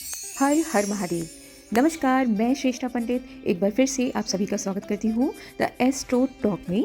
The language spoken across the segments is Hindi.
हर हर महादेव। नमस्कार, मैं श्रेष्ठा पंडित एक बार फिर से आप सभी का स्वागत करती हूँ द एस्ट्रो टॉक में।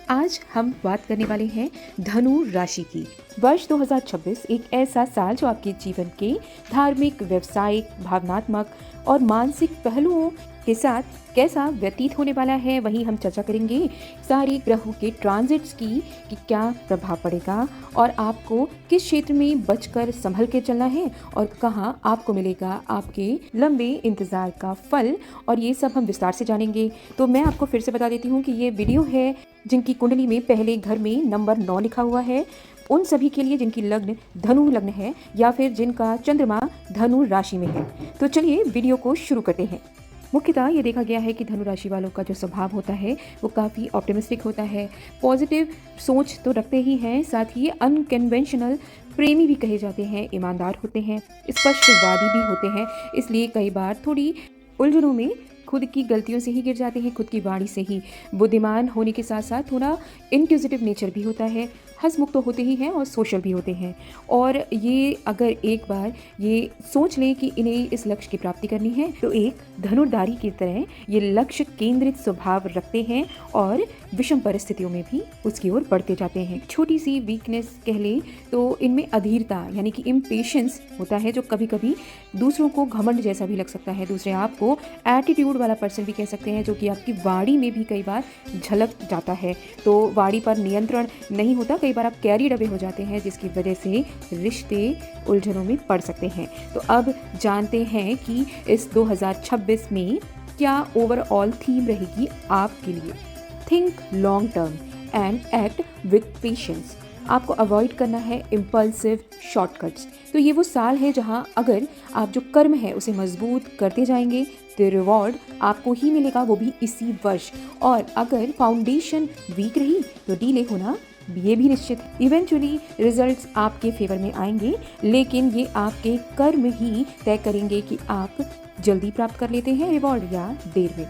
आज हम बात करने वाले हैं धनु राशि की। वर्ष 2026 एक ऐसा साल जो आपके जीवन के धार्मिक, व्यवसायिक, भावनात्मक और मानसिक पहलुओं के साथ कैसा व्यतीत होने वाला है। वहीं हम चर्चा करेंगे सारे ग्रहों के ट्रांजिट्स की कि क्या प्रभाव पड़ेगा और आपको किस क्षेत्र में बचकर संभल के चलना है और कहाँ आपको मिलेगा आपके लंबे इंतजार का फल, और ये सब हम विस्तार से जानेंगे। तो मैं आपको फिर से बता देती हूँ कि ये वीडियो है जिनकी कुंडली में पहले घर में नंबर 9 लिखा हुआ है, उन सभी के लिए जिनकी लग्न धनु लग्न है या फिर जिनका चंद्रमा धनु राशि में है। तो चलिए वीडियो को शुरू करते हैं। मुख्यतः ये देखा गया है कि धनु राशि वालों का जो स्वभाव होता है वो काफ़ी ऑप्टिमिस्टिक होता है, पॉजिटिव सोच तो रखते ही हैं, साथ ही अनकन्वेंशनल प्रेमी भी कहे जाते हैं, ईमानदार होते हैं, स्पष्टवादी भी होते हैं। इसलिए कई बार थोड़ी उलझनों में खुद की गलतियों से ही गिर जाते हैं, खुद की वाणी से ही। बुद्धिमान होने के साथ साथ थोड़ा इंक्विजिटिव नेचर भी होता है, हंसमुख तो होते ही हैं और सोशल भी होते हैं। और ये अगर एक बार ये सोच लें कि इन्हें इस लक्ष्य की प्राप्ति करनी है तो एक धनुर्धारी की तरह ये लक्ष्य केंद्रित स्वभाव रखते हैं और विषम परिस्थितियों में भी उसकी ओर बढ़ते जाते हैं। छोटी सी वीकनेस कह लें तो इनमें अधीरता यानी कि इम्पेशंस होता है, जो कभी कभी दूसरों को घमंड जैसा भी लग सकता है। दूसरे आपको एटीट्यूड वाला पर्सन भी कह सकते हैं, जो कि आपकी वाणी में भी कई बार झलक जाता है। तो वाणी पर नियंत्रण नहीं होता, कई बार आप कैरी डबे हो जाते हैं, जिसकी वजह से रिश्ते उलझनों में पड़ सकते हैं। तो अब जानते हैं कि इस 2026 में क्या ओवरऑल थीम रहेगी आपके लिए। Think long term and act with patience. आपको अवॉइड करना है इम्पल्सिव शॉर्टकट्स। तो ये वो साल है जहां अगर आप जो कर्म है उसे मजबूत करते जाएंगे तो रिवॉर्ड आपको ही मिलेगा, वो भी इसी वर्ष। और अगर फाउंडेशन वीक रही तो डीले होना ये भी निश्चित है। इवेंचुअली रिजल्ट्स आपके फेवर में आएंगे, लेकिन ये आपके कर्म ही तय करेंगे कि आप जल्दी प्राप्त कर लेते हैं रिवॉर्ड या देर में।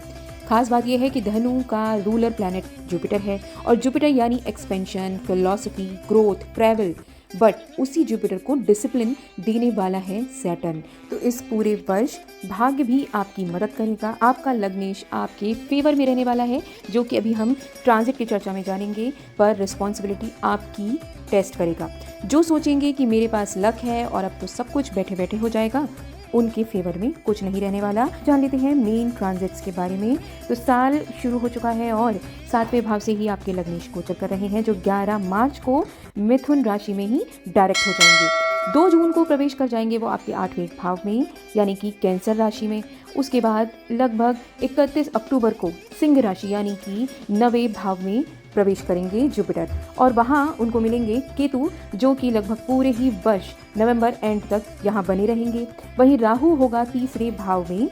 खास बात यह है कि धनु का रूलर प्लैनेट जुपिटर है, और जुपिटर यानी expansion, philosophy, growth, travel. But उसी जुपिटर को डिसिप्लिन देने वाला है सैटर्न। तो इस पूरे वर्ष भाग्य भी आपकी मदद करेगा। आपका लग्नेश आपके फेवर में रहने वाला है, जो कि अभी हम ट्रांजिट की चर्चा में जानेंगे, पर रिस्पॉन्सिबिलिटी आपकी टेस्ट करेगा। जो सोचेंगे कि मेरे पास लक है और अब तो सब कुछ बैठे बैठे हो जाएगा, उनके फेवर में कुछ नहीं रहने वाला। जान लेते हैं मेन ट्रांजिट्स के बारे में। तो साल शुरू हो चुका है और 7वें भाव से ही आपके लग्नेश गोचर कर रहे हैं, जो 11 मार्च को मिथुन राशि में ही डायरेक्ट हो जाएंगे। 2 जून को प्रवेश कर जाएंगे वो आपके 8वें भाव में यानी कि कैंसर राशि में। उसके बाद लगभग 31 अक्टूबर को सिंह राशि यानी कि 9वें भाव में प्रवेश करेंगे जुपिटर, और वहाँ उनको मिलेंगे केतु, जो कि लगभग पूरे ही वर्ष नवंबर एंड तक यहाँ बने रहेंगे। वहीं राहु होगा 3रे भाव में,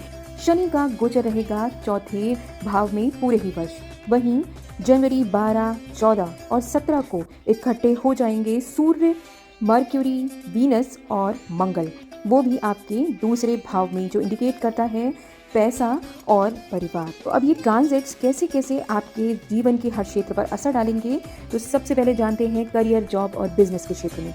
शनि का गोचर रहेगा 4थे भाव में पूरे ही वर्ष। वहीं जनवरी 12, 14 और 17 को इकट्ठे हो जाएंगे सूर्य, मर्क्यूरी, वीनस और मंगल, वो भी आपके 2रे भाव में, जो इंडिकेट करता है पैसा और परिवार। तो अब ये ट्रांजिट्स कैसे कैसे आपके जीवन के हर क्षेत्र पर असर डालेंगे, तो सबसे पहले जानते हैं करियर, जॉब और बिजनेस के क्षेत्र में।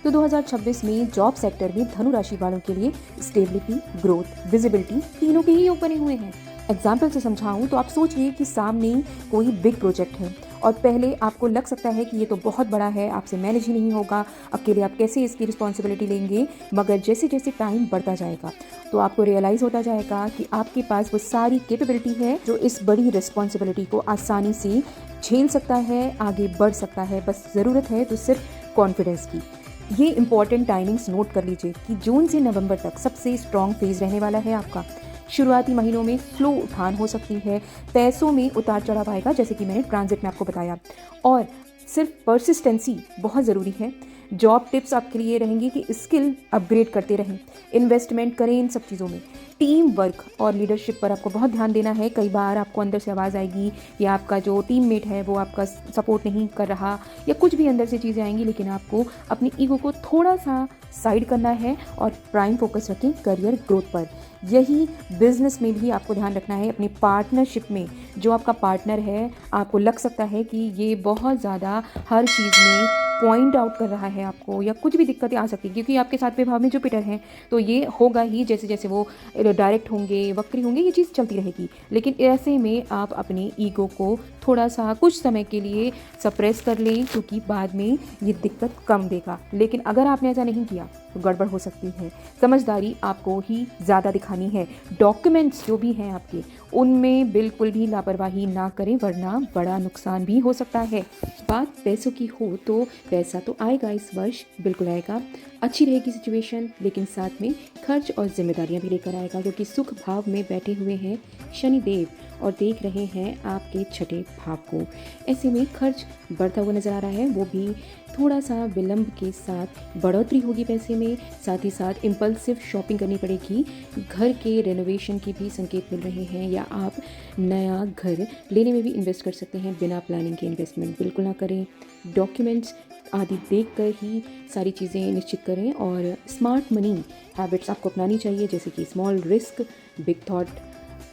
तो 2026 में जॉब सेक्टर में धनु राशि वालों के लिए स्टेबिलिटी, ग्रोथ, विजिबिलिटी तीनों के ही योग बने हुए हैं। एग्जाम्पल से समझाऊं तो आप सोचिए कि सामने कोई बिग प्रोजेक्ट है और पहले आपको लग सकता है कि ये तो बहुत बड़ा है, आपसे मैनेज ही नहीं होगा, अकेले आप कैसे इसकी रिस्पॉन्सिबिलिटी लेंगे। मगर जैसे जैसे टाइम बढ़ता जाएगा तो आपको रियलाइज़ होता जाएगा कि आपके पास वो सारी कैपेबिलिटी है जो इस बड़ी रिस्पॉन्सिबिलिटी को आसानी से झेल सकता है, आगे बढ़ सकता है। बस ज़रूरत है तो सिर्फ कॉन्फिडेंस की। ये इंपॉर्टेंट टाइमिंग्स नोट कर लीजिए कि जून से नवंबर तक सबसे स्ट्रॉन्ग फेज रहने वाला है आपका। शुरुआती महीनों में स्लो उठान हो सकती है, पैसों में उतार चढ़ाव आएगा, जैसे कि मैंने ट्रांजिट में आपको बताया, और सिर्फ परसिस्टेंसी बहुत ज़रूरी है। जॉब टिप्स आपके लिए रहेंगी कि स्किल अपग्रेड करते रहें, इन्वेस्टमेंट करें इन सब चीज़ों में। टीम वर्क और लीडरशिप पर आपको बहुत ध्यान देना है। कई बार आपको अंदर से आवाज़ आएगी कि आपका जो टीममेट है वो आपका सपोर्ट नहीं कर रहा, या कुछ भी अंदर से चीज़ें आएंगी, लेकिन आपको अपनी ईगो को थोड़ा सा साइड करना है और प्राइम फोकस रखें करियर ग्रोथ पर। यही बिजनेस में भी आपको ध्यान रखना है। अपनी पार्टनरशिप में जो आपका पार्टनर है, आपको लग सकता है कि ये बहुत ज़्यादा हर चीज़ में पॉइंट आउट कर रहा है आपको, या कुछ भी दिक्कतें आ सकती हैं, क्योंकि आपके सातवें भाव में जुपिटर हैं, तो ये होगा ही। जैसे जैसे वो डायरेक्ट होंगे, वक्री होंगे, ये चीज़ चलती रहेगी। लेकिन ऐसे में आप अपने ईगो को थोड़ा सा कुछ समय के लिए सप्रेस कर लें, क्योंकि बाद में ये दिक्कत कम देगा। लेकिन अगर आपने ऐसा नहीं किया तो गड़बड़ हो सकती है। समझदारी आपको ही ज़्यादा दिखानी है। डॉक्यूमेंट्स जो भी हैं आपके, उनमें बिल्कुल भी लापरवाही ना करें, वरना बड़ा नुकसान भी हो सकता है। बात पैसों की हो तो पैसा तो आएगा, इस वर्ष बिल्कुल आएगा, अच्छी रहेगी सिचुएशन, लेकिन साथ में खर्च और जिम्मेदारियां भी लेकर आएगा, क्योंकि सुख भाव में बैठे हुए हैं शनिदेव और देख रहे हैं आपके छठे भाव को। ऐसे में खर्च बढ़ता हुआ नजर आ रहा है, वो भी थोड़ा सा विलंब के साथ बढ़ोतरी होगी पैसे में। साथ ही साथ इम्पल्सिव शॉपिंग करनी पड़ेगी। घर के रेनोवेशन की भी संकेत मिल रहे हैं, या आप नया घर लेने में भी इन्वेस्ट कर सकते हैं। बिना प्लानिंग के इन्वेस्टमेंट बिल्कुल ना करें। डॉक्यूमेंट्स आदि देखकर ही सारी चीज़ें निश्चित करें, और स्मार्ट मनी हैबिट्स आपको अपनानी चाहिए, जैसे कि स्मॉल रिस्क बिग थॉट।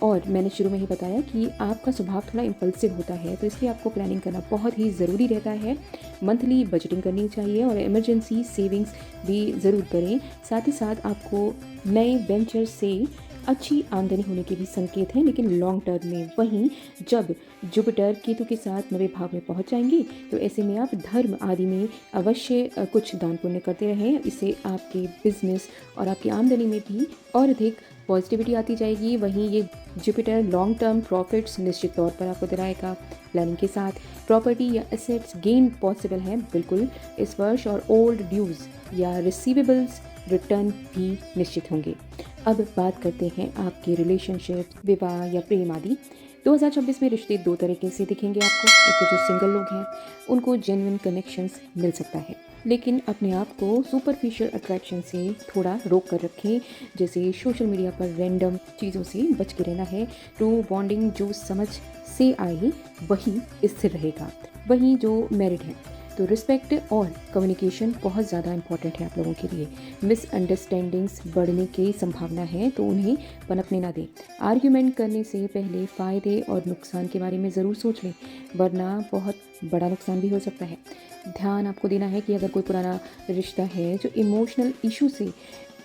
और मैंने शुरू में ही बताया कि आपका स्वभाव थोड़ा इम्पल्सिव होता है, तो इसलिए आपको प्लानिंग करना बहुत ही ज़रूरी रहता है। मंथली बजटिंग करनी चाहिए, और इमरजेंसी सेविंग्स भी ज़रूर करें। साथ ही साथ आपको नए वेंचर से अच्छी आमदनी होने के भी संकेत हैं, लेकिन लॉन्ग टर्म में। वहीं जब जुपिटर केतु के साथ 9वें भाव में पहुंच जाएंगे, तो ऐसे में आप धर्म आदि में अवश्य कुछ दान पुण्य करते रहें। इससे आपके बिजनेस और आपकी आमदनी में भी और अधिक पॉजिटिविटी आती जाएगी। वहीं ये जुपिटर लॉन्ग टर्म प्रॉफिट्स निश्चित तौर पर आपको दिलाएगा। प्लानिंग के साथ प्रॉपर्टी या एसेट्स गेन पॉसिबल हैं बिल्कुल इस वर्ष, और ओल्ड ड्यूज या रिसीवेबल्स रिटर्न भी निश्चित होंगे। अब बात करते हैं आपके रिलेशनशिप, विवाह या प्रेम आदि। 2026 में रिश्ते दो तरीके से दिखेंगे आपको। एक तो जो सिंगल लोग हैं उनको जेन्युइन कनेक्शंस मिल सकता है, लेकिन अपने आप को सुपरफिशियल अट्रैक्शन से थोड़ा रोक कर रखें। जैसे सोशल मीडिया पर रैंडम चीज़ों से बच के रहना है। ट्रू बॉन्डिंग जो समझ से आए वही स्थिर रहेगा। वहीं जो मैरिड हैं तो रिस्पेक्ट और कम्युनिकेशन बहुत ज़्यादा इंपॉर्टेंट है आप लोगों के लिए। मिसअंडरस्टैंडिंग्स बढ़ने की संभावना है, तो उन्हें पनपने ना दें। आर्ग्यूमेंट करने से पहले फ़ायदे और नुकसान के बारे में ज़रूर सोच लें, वरना बहुत बड़ा नुकसान भी हो सकता है। ध्यान आपको देना है कि अगर कोई पुराना रिश्ता है जो इमोशनल इशू से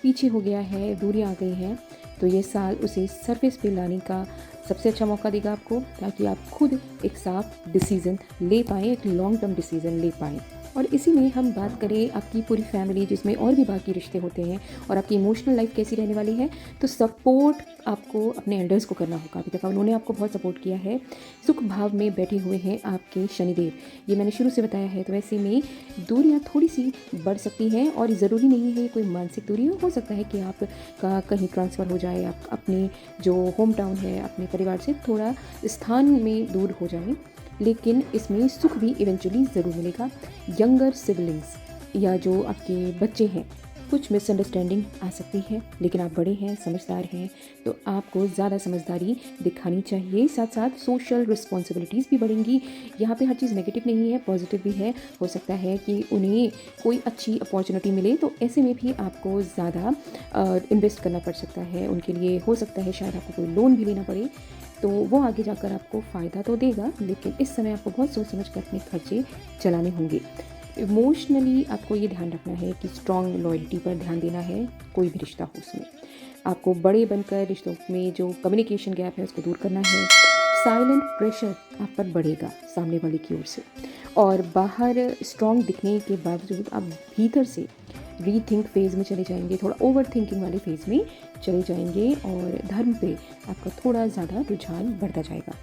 पीछे हो गया है, दूरियां आ गई हैं, तो ये साल उसे सरफेस पे लाने का सबसे अच्छा मौका देगा आपको, ताकि आप खुद एक साफ डिसीज़न ले पाएँ, एक लॉन्ग टर्म डिसीज़न ले पाएँ। और इसी में हम बात करें आपकी पूरी फैमिली, जिसमें और भी बाकी रिश्ते होते हैं, और आपकी इमोशनल लाइफ कैसी रहने वाली है, तो सपोर्ट आपको अपने एल्डर्स को करना होगा। अभी तक उन्होंने आपको बहुत सपोर्ट किया है। सुख भाव में बैठे हुए हैं आपके शनिदेव, ये मैंने शुरू से बताया है। तो ऐसे में दूरियां थोड़ी सी बढ़ सकती हैं, और ज़रूरी नहीं है कोई मानसिक दूरी हो सकता है कि आपका कहीं ट्रांसफ़र हो जाए, आप अपने जो होम टाउन है, अपने परिवार से थोड़ा स्थान में दूर हो जाएं, लेकिन इसमें सुख भी इवेंचुअली ज़रूर मिलेगा। यंगर सिबलिंग्स या जो आपके बच्चे हैं, कुछ मिसअंडरस्टैंडिंग आ सकती है, लेकिन आप बड़े हैं, समझदार हैं, तो आपको ज़्यादा समझदारी दिखानी चाहिए। साथ साथ सोशल रिस्पॉन्सिबिलिटीज़ भी बढ़ेंगी। यहाँ पे हर चीज़ नेगेटिव नहीं है, पॉजिटिव भी है। हो सकता है कि उन्हें कोई अच्छी अपॉर्चुनिटी मिले, तो ऐसे में भी आपको ज़्यादा इन्वेस्ट करना पड़ सकता है उनके लिए। हो सकता है शायद आपको कोई लोन भी लेना पड़े, तो वो आगे जाकर आपको फ़ायदा तो देगा, लेकिन इस समय आपको बहुत सोच समझ कर अपने खर्चे चलाने होंगे। इमोशनली आपको ये ध्यान रखना है कि स्ट्रॉन्ग लॉयल्टी पर ध्यान देना है, कोई भी रिश्ता हो उसमें। आपको बड़े बनकर रिश्तों में जो कम्युनिकेशन गैप है उसको दूर करना है। साइलेंट प्रेशर आप पर बढ़ेगा सामने वाले की ओर से, और बाहर स्ट्रॉन्ग दिखने के बावजूद आप भीतर से रीथिंक फेज़ में चले जाएंगे, थोड़ा ओवर थिंकिंग वाले फेज़ में चले जाएंगे, और धर्म पे आपका थोड़ा ज़्यादा रुझान बढ़ता जाएगा।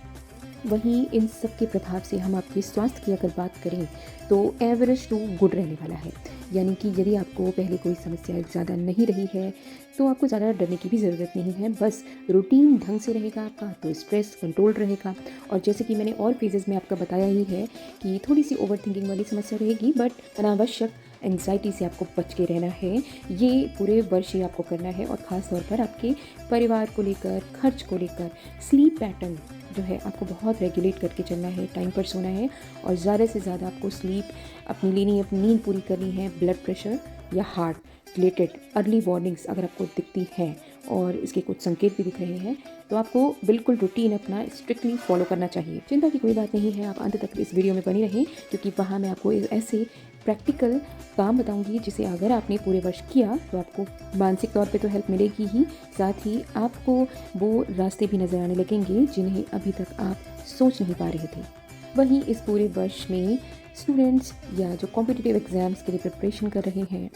वहीं इन सब के प्रभाव से हम आपके स्वास्थ्य की अगर बात करें तो एवरेज टू गुड रहने वाला है। यानी कि यदि आपको पहले कोई समस्या ज़्यादा नहीं रही है, तो आपको ज़्यादा डरने की भी ज़रूरत नहीं है। बस रूटीन ढंग से रहेगा आपका, तो स्ट्रेस कंट्रोल रहेगा। और जैसे कि मैंने और फेजेस में आपका बताया ही है कि थोड़ी सी ओवर थिंकिंग वाली समस्या रहेगी, बट अनावश्यक एंग्जाइटी से आपको बच के रहना है। ये पूरे वर्ष ही आपको करना है, और ख़ास तौर पर आपके परिवार को लेकर, खर्च को लेकर। स्लीप पैटर्न जो है आपको बहुत रेगुलेट करके चलना है, टाइम पर सोना है, और ज़्यादा से ज़्यादा आपको स्लीप अपनी लेनी है, अपनी नींद पूरी करनी है। ब्लड प्रेशर या हार्ट रिलेटेड अर्ली वार्निंग्स अगर आपको दिखती हैं, और इसके कुछ संकेत भी दिख रहे हैं, तो आपको बिल्कुल रूटीन अपना स्ट्रिक्टली फॉलो करना चाहिए। चिंता की कोई बात नहीं है, आप अंत तक इस वीडियो में बनी रहें, क्योंकि वहाँ मैं आपको ऐसे प्रैक्टिकल काम बताऊंगी जिसे अगर आपने पूरे वर्ष किया तो आपको मानसिक तौर पे तो हेल्प मिलेगी ही, साथ ही आपको वो रास्ते भी नज़र आने लगेंगे जिन्हें अभी तक आप सोच नहीं पा रहे थे। वहीं इस पूरे वर्ष में स्टूडेंट्स या जो कॉम्पिटिटिव एग्ज़ाम्स के लिए प्रिपरेशन कर रहे हैं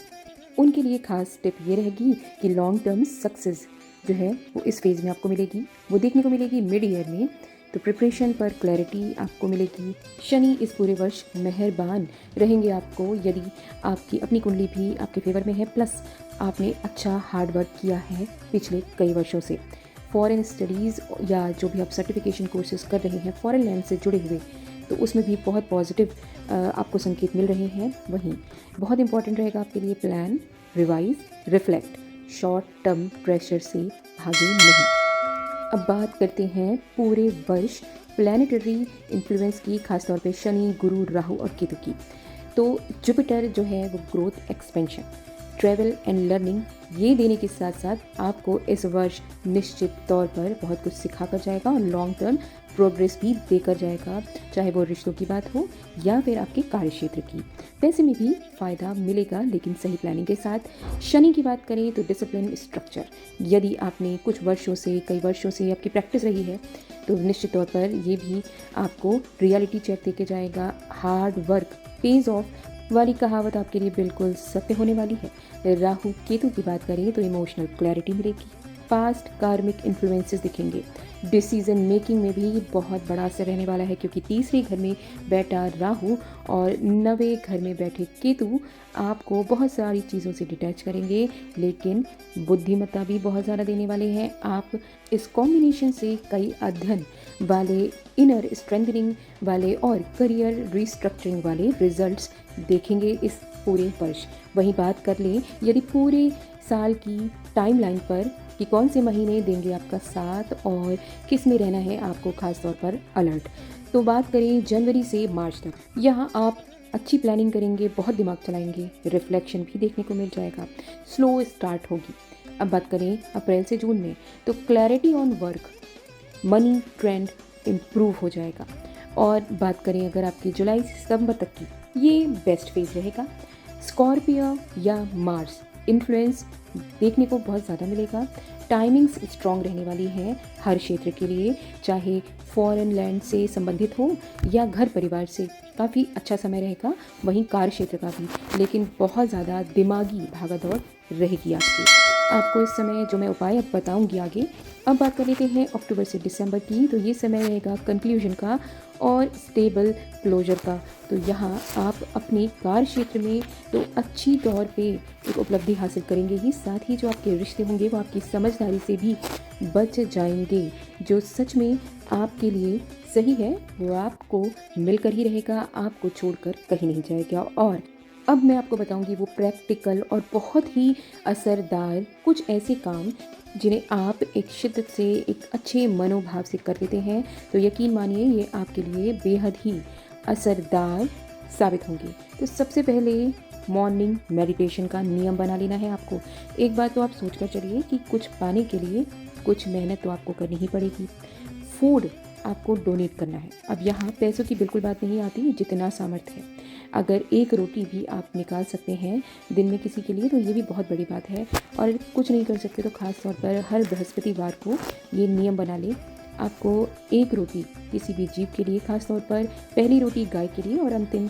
उनके लिए खास टिप ये रहेगी कि लॉन्ग टर्म सक्सेस जो है वो इस फेज़ में आपको मिलेगी, वो देखने को मिलेगी मिड ईयर में। तो प्रिपरेशन पर क्लैरिटी आपको मिलेगी। शनि इस पूरे वर्ष मेहरबान रहेंगे आपको यदि आपकी अपनी कुंडली भी आपके फेवर में है, प्लस आपने अच्छा हार्ड वर्क किया है पिछले कई वर्षों से। फॉरेन स्टडीज़ या जो भी आप सर्टिफिकेशन कोर्सेज कर रहे हैं फॉरेन लैंड से जुड़े हुए, तो उसमें भी बहुत पॉजिटिव आपको संकेत मिल रहे हैं। वहीं बहुत इंपॉर्टेंट रहेगा आपके लिए plan, revise, reflect, short term pressure से भागे नहीं। अब बात करते हैं पूरे वर्ष प्लैनेटरी इन्फ्लुएंस की, खासतौर पे शनि, गुरु, राहु और केतु की। तो जुपिटर जो है वो growth, expansion, travel and learning ये देने के साथ साथ आपको इस वर्ष निश्चित तौर पर बहुत कुछ सिखा कर जाएगा और लॉन्ग टर्म प्रोग्रेस भी देकर जाएगा, चाहे वो रिश्तों की बात हो या फिर आपके कार्यक्षेत्र की। पैसे में भी फ़ायदा मिलेगा लेकिन सही प्लानिंग के साथ। शनि की बात करें तो डिसिप्लिन, स्ट्रक्चर, यदि आपने कुछ वर्षों से कई वर्षों से आपकी प्रैक्टिस रही है तो निश्चित तौर पर ये भी आपको रियलिटी चेक देके जाएगा। हार्ड वर्क पेज ऑफ वाली कहावत आपके लिए बिल्कुल सत्य होने वाली है। राहु केतु की बात करें तो इमोशनल क्लैरिटी मिलेगी, पास्ट कार्मिक इन्फ्लुएंसेस दिखेंगे, डिसीजन मेकिंग में भी बहुत बड़ा असर रहने वाला है क्योंकि तीसरे घर में बैठा राहु और 9वें घर में बैठे केतु आपको बहुत सारी चीज़ों से डिटैच करेंगे, लेकिन बुद्धिमत्ता भी बहुत ज़्यादा देने वाले हैं। आप इस कॉम्बिनेशन से कई अध्ययन वाले, इनर स्ट्रेंथनिंग वाले और करियर रिस्ट्रक्चरिंग वाले रिजल्ट्स देखेंगे इस पूरे वर्ष। वहीं बात कर लें यदि पूरे साल की टाइमलाइन पर कि कौन से महीने देंगे आपका साथ और किस में रहना है आपको खास तौर पर अलर्ट, तो बात करें जनवरी से मार्च तक, यहाँ आप अच्छी प्लानिंग करेंगे, बहुत दिमाग चलाएंगे, रिफ्लेक्शन भी देखने को मिल जाएगा, स्लो स्टार्ट होगी। अब बात करें अप्रैल से जून में तो clarity on work, money trend improve हो जाएगा। और बात करें अगर आपकी जुलाई से सितंबर तक की, ये बेस्ट फेज रहेगा। स्कॉर्पियो या मार्स इन्फ्लुएंस देखने को बहुत ज़्यादा मिलेगा। टाइमिंग्स स्ट्रॉन्ग रहने वाली है हर क्षेत्र के लिए, चाहे फॉरेन लैंड से संबंधित हो या घर परिवार से, काफ़ी अच्छा समय रहेगा। वहीं कार्य क्षेत्र का भी, लेकिन बहुत ज़्यादा दिमागी भागदौड़ रहेगी आपको इस समय, जो मैं उपाय अब बताऊंगी आगे। अब बात कर लेते हैं अक्टूबर से दिसंबर की, तो ये समय रहेगा कंक्लूजन का और स्टेबल क्लोजर का। तो यहाँ आप अपने कार्य क्षेत्र में तो अच्छी तौर पे एक उपलब्धि हासिल करेंगे ही, साथ ही जो आपके रिश्ते होंगे वो आपकी समझदारी से भी बच जाएंगे। जो सच में आपके लिए सही है वो आपको मिलकर ही रहेगा, आपको छोड़कर कहीं नहीं जाएगा। और अब मैं आपको बताऊंगी वो प्रैक्टिकल और बहुत ही असरदार कुछ ऐसे काम जिन्हें आप एक शिद्दत से, एक अच्छे मनोभाव से कर लेते हैं तो यकीन मानिए ये आपके लिए बेहद ही असरदार साबित होंगे। तो सबसे पहले मॉर्निंग मेडिटेशन का नियम बना लेना है आपको। एक बात तो आप सोच कर चलिए कि कुछ पाने के लिए कुछ मेहनत तो आपको करनी ही पड़ेगी। फूड आपको डोनेट करना है। अब यहाँ पैसों की बिल्कुल बात नहीं आती, जितना सामर्थ्य है, अगर एक रोटी भी आप निकाल सकते हैं दिन में किसी के लिए तो ये भी बहुत बड़ी बात है। और कुछ नहीं कर सकते तो खास तौर पर हर बृहस्पतिवार को ये नियम बना लें, आपको एक रोटी किसी भी जीव के लिए, खास तौर पर पहली रोटी गाय के लिए और अंतिम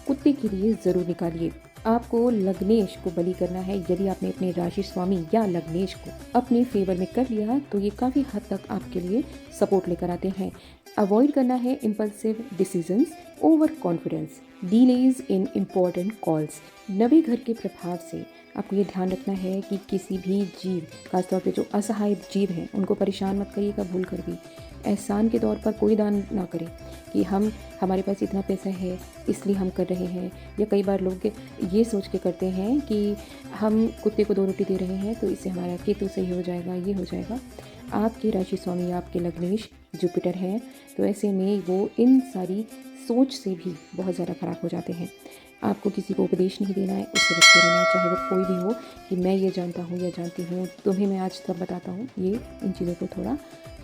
कुत्ते के लिए ज़रूर निकालिए। आपको लग्नेश को बलि करना है। यदि आपने अपने राशि स्वामी या लग्नेश को अपने फेवर में कर लिया तो ये काफ़ी हद तक आपके लिए सपोर्ट लेकर आते हैं। अवॉइड करना है impulsive decisions, over confidence, delays in important calls. नवे घर के प्रभाव से आपको ये ध्यान रखना है कि किसी भी जीव, खासतौर पे जो असहाय जीव हैं, उनको परेशान मत करिएगा भूल कर भी। एहसान के तौर पर कोई दान ना करें कि हमारे पास इतना पैसा है इसलिए हम कर रहे हैं, या कई बार लोग ये सोच के करते हैं कि हम कुत्ते को 2 रोटी दे रहे हैं तो इससे हमारा केतु सही हो जाएगा, ये हो जाएगा। आपके राशि स्वामी आपके लग्नेश जुपिटर हैं, तो ऐसे में वो इन सारी सोच से भी बहुत ज़्यादा ख़राब हो जाते हैं। आपको किसी को उपदेश नहीं देना है, उससे बचते रहना है, चाहे वो कोई भी हो, कि मैं ये जानता हूँ या जानती हूँ, तुम्हें मैं आज तब बताता हूँ। ये इन चीज़ों को थोड़ा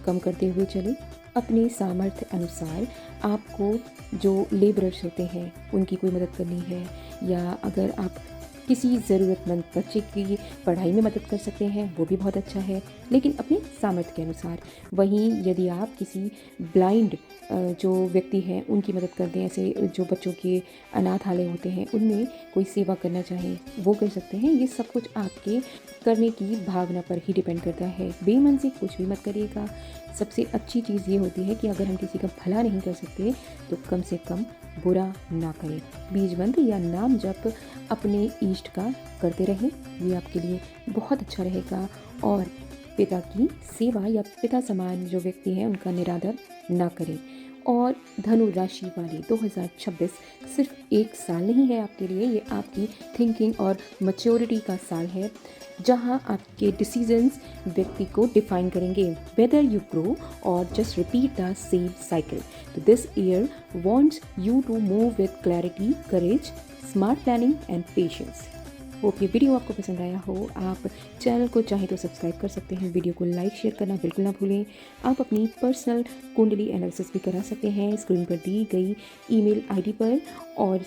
कम करते हुए चले। अपने सामर्थ्य अनुसार आपको जो लेबरर्स होते हैं उनकी कोई मदद करनी है, या अगर आप किसी ज़रूरतमंद बच्चे की पढ़ाई में मदद कर सकते हैं वो भी बहुत अच्छा है, लेकिन अपने सामर्थ्य के अनुसार। वहीं यदि आप किसी ब्लाइंड जो व्यक्ति हैं उनकी मदद कर दें, ऐसे जो बच्चों के अनाथालय होते हैं उनमें कोई सेवा करना चाहें वो कर सकते हैं। ये सब कुछ आपके करने की भावना पर ही डिपेंड करता है। बेमन से कुछ भी मत करिएगा। सबसे अच्छी चीज़ ये होती है कि अगर हम किसी का भला नहीं कर सकते तो कम से कम बुरा ना करें। बीज मंत्र या नाम जप अपने इष्ट का करते रहें, ये आपके लिए बहुत अच्छा रहेगा। और पिता की सेवा या पिता समान जो व्यक्ति हैं उनका निरादर ना करें। और धनु राशि वाले 2026 सिर्फ एक साल नहीं है आपके लिए, ये आपकी थिंकिंग और मैच्योरिटी का साल है, जहां आपके डिसीजंस व्यक्ति को डिफाइन करेंगे, वेदर यू ग्रो और just repeat the same cycle. तो this year wants you to move with clarity, courage, smart planning and patience. Hope ये वीडियो आपको पसंद आया हो। आप चैनल को चाहे तो सब्सक्राइब कर सकते हैं, वीडियो को लाइक शेयर करना बिल्कुल ना भूलें। आप अपनी पर्सनल कुंडली एनालिसिस भी करा सकते हैं स्क्रीन पर दी गई ईमेल आईडी पर। और